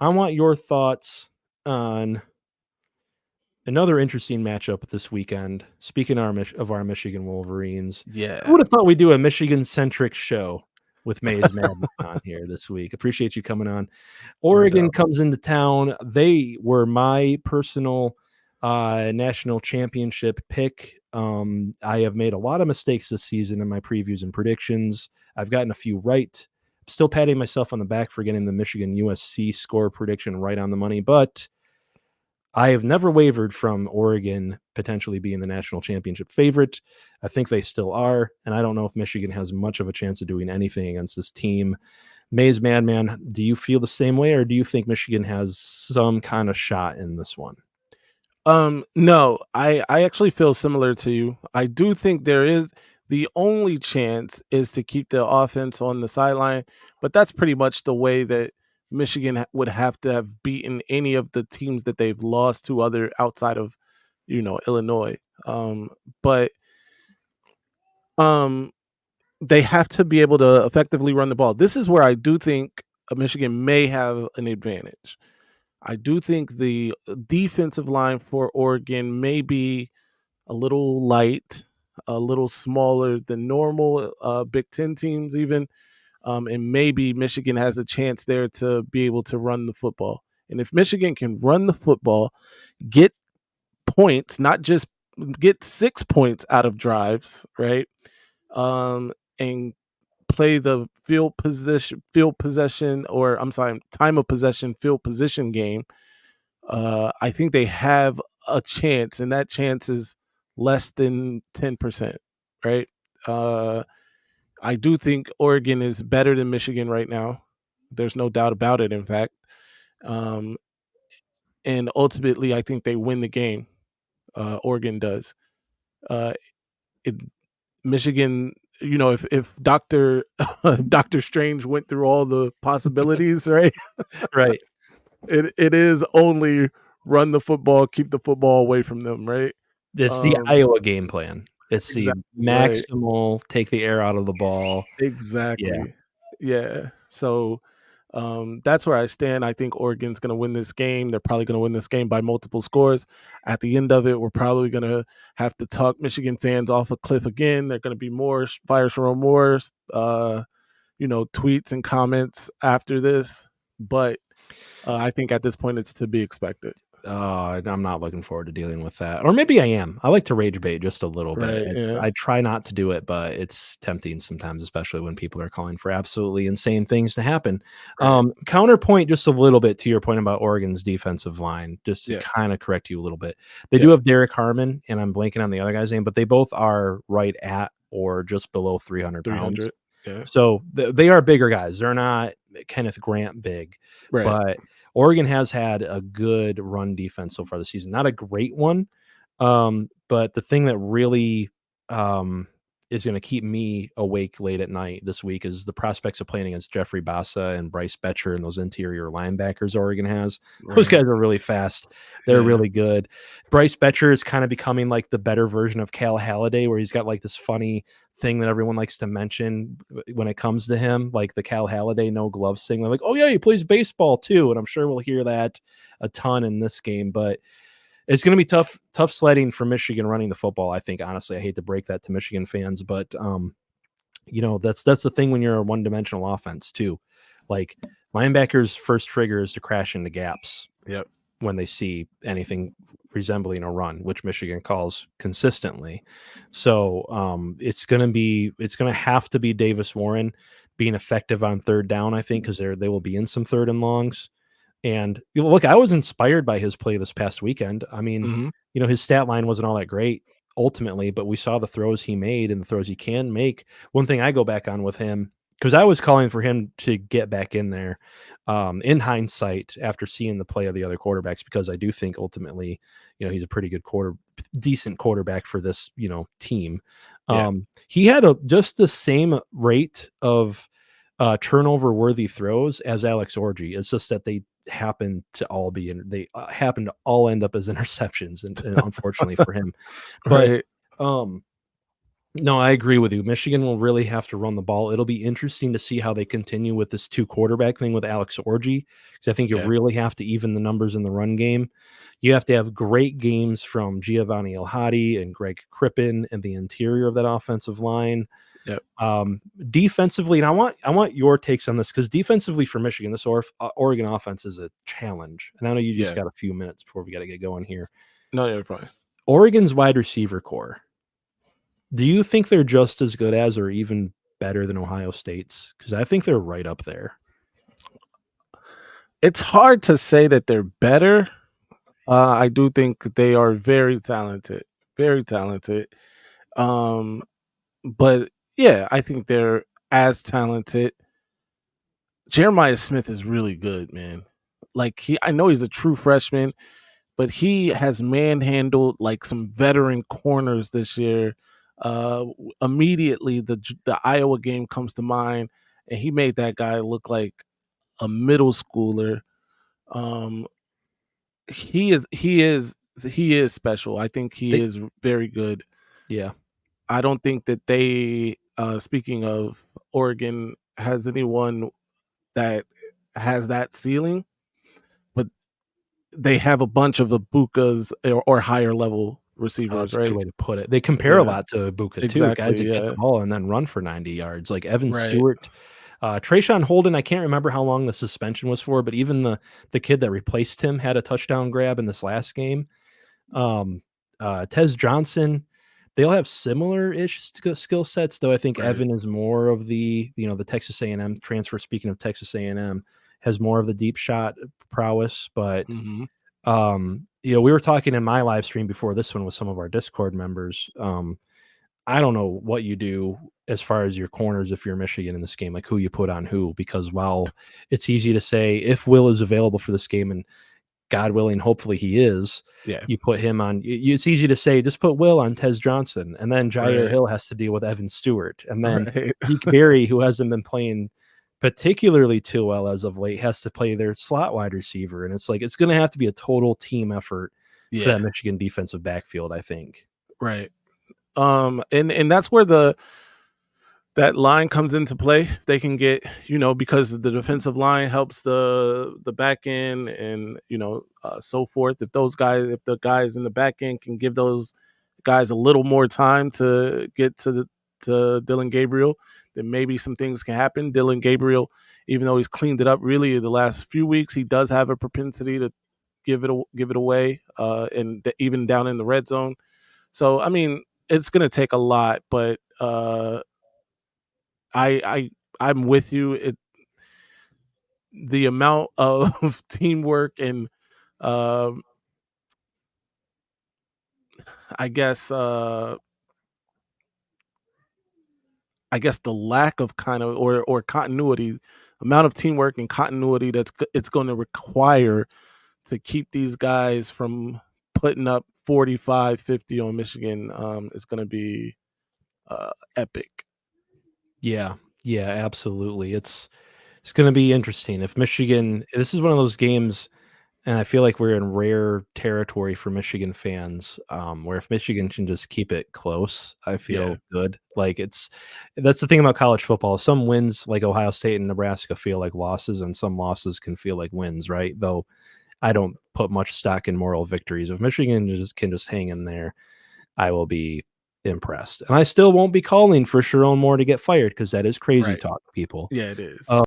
I want your thoughts on another interesting matchup this weekend. Speaking of our Michigan Wolverines, who Yeah. would have thought we'd do a Michigan-centric show with Maze Madman on here this week? Appreciate you coming on. No Oregon doubt. comes into town. They were my personal national championship pick. I have made a lot of mistakes this season in my previews and predictions. I've gotten a few right. I'm still patting myself on the back for getting the Michigan USC score prediction right on the money, but I have never wavered from Oregon potentially being the national championship favorite. I think they still are, and I don't know if Michigan has much of a chance of doing anything against this team. Maze Madman, do you feel the same way, or do you think Michigan has some kind of shot in this one? No, I actually feel similar to you. I do think there is the only chance is to keep the offense on the sideline, but that's pretty much the way that Michigan would have to have beaten any of the teams that they've lost to other outside of, Illinois. But um they have to be able to effectively run the ball. This is where I do think Michigan may have an advantage. I do think the defensive line for Oregon may be a little light, a little smaller than normal, Big Ten teams even, and maybe Michigan has a chance there to be able to run the football. And if Michigan can run the football, get points, not just get 6 points out of drives, right? And play the field possession, or I'm sorry, time of possession, field position game. I think they have a chance, and that chance is less than 10%, right? Uh, I do think Oregon is better than Michigan right now. There's no doubt about it, in fact. Um, and ultimately, I think they win the game. Oregon does. Uh, it, Michigan, if Doctor if Doctor Strange went through all the possibilities, right? Right. It is only run the football, keep the football away from them, right? It's the Um, Iowa game plan. It's the exactly right. maximal take the air out of the ball. Yeah. Exactly. Yeah. So that's where I stand. I think Oregon's going to win this game. They're probably going to win this game by multiple scores. At the end of it, we're probably going to have to talk Michigan fans off a cliff again. They're going to be more fires from remorse, tweets and comments after this. But I think at this point, it's to be expected. I'm not looking forward to dealing with that. Or maybe I am. I like to rage bait just a little bit. Right. Yeah. I try not to do it, but it's tempting sometimes, especially when people are calling for absolutely insane things to happen. Right. Counterpoint just a little bit to your point about Oregon's defensive line, just to Yeah. kind of correct you a little bit. They do Yeah. have Derek Harmon, and I'm blanking on the other guy's name, but they both are right at or just below 300 pounds. 300. Yeah. So they are bigger guys. They're not Kenneth Grant big, Right. but Oregon has had a good run defense so far this season. Not a great one, but the thing that really is going to keep me awake late at night this week is the prospects of playing against Jeffrey Bassa and Bryce Betcher and those interior linebackers Oregon has. Those Right. guys are really fast. They're Yeah. really good. Bryce Betcher is kind of becoming like the better version of Cal Halliday, where he's got like this funny thing that everyone likes to mention when it comes to him, like the Cal Halliday no gloves thing. They're like, oh yeah, he plays baseball too, and I'm sure we'll hear that a ton in this game. But it's going to be tough sledding for Michigan running the football. I think honestly, I hate to break that to Michigan fans, but that's the thing when you're a one-dimensional offense too. Like linebackers' first trigger is to crash into gaps Yep. when they see anything resembling a run, which Michigan calls consistently. So it's going to have to be Davis Warren being effective on third down, I think, because they will be in some third and longs. And look, I was inspired by his play this past weekend. I mean, Hmm. his stat line wasn't all that great ultimately, but we saw the throws he made and the throws he can make. One thing I go back on with him, because I was calling for him to get back in there in hindsight after seeing the play of the other quarterbacks, because I do think ultimately, he's a pretty good decent quarterback for this, team. Yeah. He had just the same rate of turnover worthy throws as Alex Orji. It's just that they happen to all end up as interceptions, and unfortunately for him. But Right. um, No, I agree with you. Michigan will really have to run the ball. It'll be interesting to see how they continue with this two quarterback thing with Alex Orji, because I think you Yeah, really have to even the numbers in the run game. You have to have great games from Giovanni Elhadi and Greg Crippen and the interior of that offensive line. yeah, Um, Defensively, and I want your takes on this because defensively for Michigan, this Oregon offense is a challenge. And I know you just yeah. got a few minutes before we got to get going here. No, you're fine. Oregon's wide receiver core. Do you think they're just as good as or even better than Ohio State's? Because I think they're right up there. It's hard to say that they're better. I do think they are very talented, very talented. Um, but yeah, I think they're as talented. Jeremiah Smith is really good, man. Like I know he's a true freshman, but he has manhandled like some veteran corners this year. Immediately the Iowa game comes to mind, and he made that guy look like a middle schooler. Um, he is special. I think he They is very good. Yeah. I don't think that they speaking of Oregon has anyone that has that ceiling, but they have a bunch of Ibukas or higher level Oh, receivers, that's a good right? way to put it. They compare a Yeah, lot to Ibuka too, guys exactly. that get the Yeah, ball and then run for 90 yards, like Evan right. Stewart, Trayshawn Holden. I can't remember how long the suspension was for, but even the kid that replaced him had a touchdown grab in this last game. Um, Tez Johnson, they all have similar-ish skill sets, though I think Right. Evan is more of the Texas A&M transfer. Speaking of Texas A&M, has more of the deep shot prowess, but Hmm. we were talking in my live stream before this one with some of our Discord members. I don't know what you do as far as your corners if you're Michigan in this game, like who you put on who, because while it's easy to say if Will is available for this game and God willing, hopefully he is. Yeah. You put him on. It's easy to say, just put Will on Tez Johnson, and then Jair Right. Hill has to deal with Evan Stewart, and then Right. Deke Berry, who hasn't been playing particularly too well as of late, has to play their slot wide receiver, and it's like it's going to have to be a total team effort for that Yeah. Michigan defensive backfield. I think. Right. And that's where that line comes into play. If they can get, because the defensive line helps the back end and so forth. If the guys in the back end can give those guys a little more time to get to Dylan Gabriel, then maybe some things can happen. Dylan Gabriel, even though he's cleaned it up really the last few weeks, he does have a propensity to give it away, and even down in the red zone. So I mean, it's going to take a lot, but I'm with you. The amount of teamwork and um, I guess the lack of kind of or continuity, amount of teamwork and continuity it's going to require to keep these guys from putting up 45, 50 on Michigan is going to be epic. Yeah, yeah, absolutely. It's going to be interesting if Michigan. This is one of those games. And I feel like we're in rare territory for Michigan fans, where if Michigan can just keep it close, I Yeah, feel good. Like that's the thing about college football. Some wins, like Ohio State and Nebraska, feel like losses, and some losses can feel like wins, right? Though I don't put much stock in moral victories. If Michigan can just hang in there, I will be impressed. And I still won't be calling for Sharon Moore to get fired because that is crazy right. talk, people. Yeah, it is.